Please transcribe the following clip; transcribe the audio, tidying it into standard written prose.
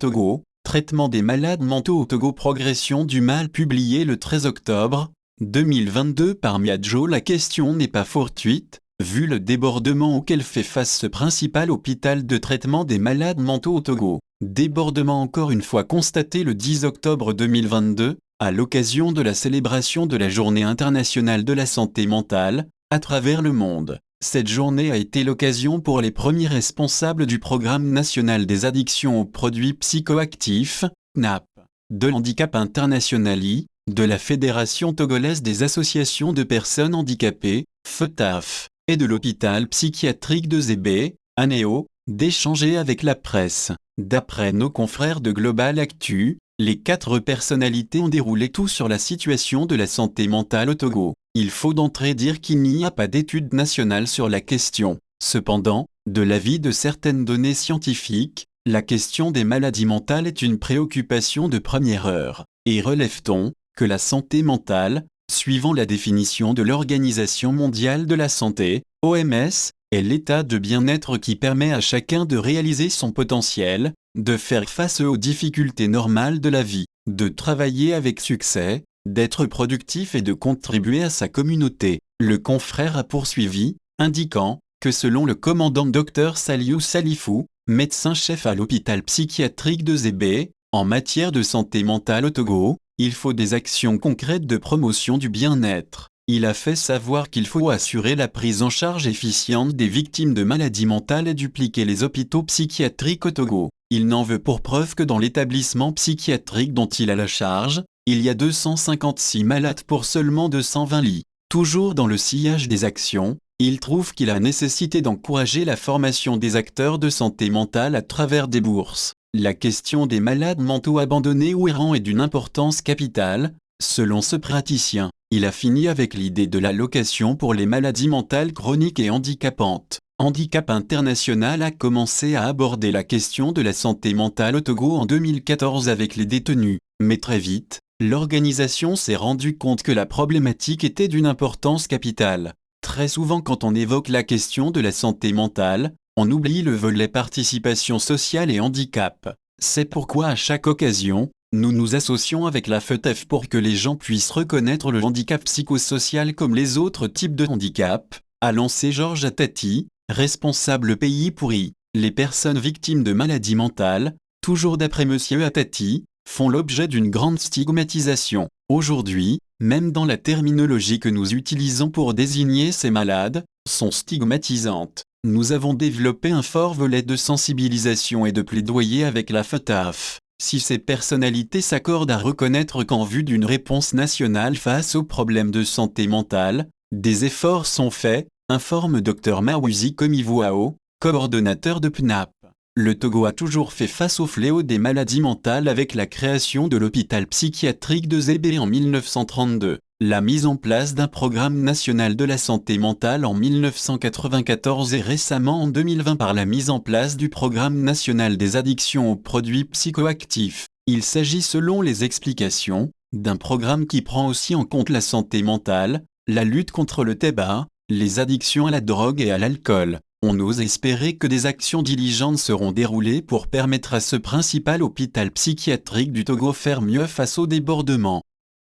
Togo, traitement des malades mentaux au Togo. Progression du mal publié le 13 octobre 2022 par Miadjo. La question n'est pas fortuite, vu le débordement auquel fait face ce principal hôpital de traitement des malades mentaux au Togo. Débordement encore une fois constaté le 10 octobre 2022, à l'occasion de la célébration de la Journée internationale de la santé mentale, à travers le monde. Cette journée a été l'occasion pour les premiers responsables du Programme national des addictions aux produits psychoactifs, CNAP, de l'Handicap International I, de la Fédération togolaise des associations de personnes handicapées, FETAF, et de l'hôpital psychiatrique de Zébé, ANEO, d'échanger avec la presse. D'après nos confrères de Global Actu, les 4 personnalités ont déroulé tout sur la situation de la santé mentale au Togo. Il faut d'entrée dire qu'il n'y a pas d'études nationales sur la question. Cependant, de l'avis de certaines données scientifiques, la question des maladies mentales est une préoccupation de première heure. Et relève-t-on que la santé mentale, suivant la définition de l'Organisation mondiale de la santé, OMS, est l'état de bien-être qui permet à chacun de réaliser son potentiel, de faire face aux difficultés normales de la vie, de travailler avec succès, d'être productif et de contribuer à sa communauté. Le confrère a poursuivi, indiquant que selon le commandant Dr Saliou Salifou, médecin-chef à l'hôpital psychiatrique de Zébé, en matière de santé mentale au Togo, il faut des actions concrètes de promotion du bien-être. Il a fait savoir qu'il faut assurer la prise en charge efficiente des victimes de maladies mentales et dupliquer les hôpitaux psychiatriques au Togo. Il n'en veut pour preuve que dans l'établissement psychiatrique dont il a la charge, il y a 256 malades pour seulement 220 lits. Toujours dans le sillage des actions, il trouve qu'il a nécessité d'encourager la formation des acteurs de santé mentale à travers des bourses. La question des malades mentaux abandonnés ou errants est d'une importance capitale, selon ce praticien. Il a fini avec l'idée de l'allocation pour les maladies mentales chroniques et handicapantes. Handicap International a commencé à aborder la question de la santé mentale au Togo en 2014 avec les détenus. Mais très vite, l'organisation s'est rendue compte que la problématique était d'une importance capitale. Très souvent quand on évoque la question de la santé mentale, on oublie le volet participation sociale et handicap. C'est pourquoi à chaque occasion, nous nous associons avec la FETAF pour que les gens puissent reconnaître le handicap psychosocial comme les autres types de handicap, a lancé Georges Atati, responsable pays pour I. Les personnes victimes de maladies mentales, toujours d'après Monsieur Atati, font l'objet d'une grande stigmatisation. Aujourd'hui, même dans la terminologie que nous utilisons pour désigner ces malades, sont stigmatisantes. Nous avons développé un fort volet de sensibilisation et de plaidoyer avec la FETAF. Si ces personnalités s'accordent à reconnaître qu'en vue d'une réponse nationale face aux problèmes de santé mentale, des efforts sont faits, informe Dr Mawuzi Komivuao, coordonnateur de PNAP. Le Togo a toujours fait face au fléau des maladies mentales avec la création de l'hôpital psychiatrique de Zébé en 1932, la mise en place d'un programme national de la santé mentale en 1994 et récemment en 2020 par la mise en place du programme national des addictions aux produits psychoactifs. Il s'agit selon les explications, d'un programme qui prend aussi en compte la santé mentale, la lutte contre le tabac, les addictions à la drogue et à l'alcool. On ose espérer que des actions diligentes seront déroulées pour permettre à ce principal hôpital psychiatrique du Togo faire mieux face au débordement.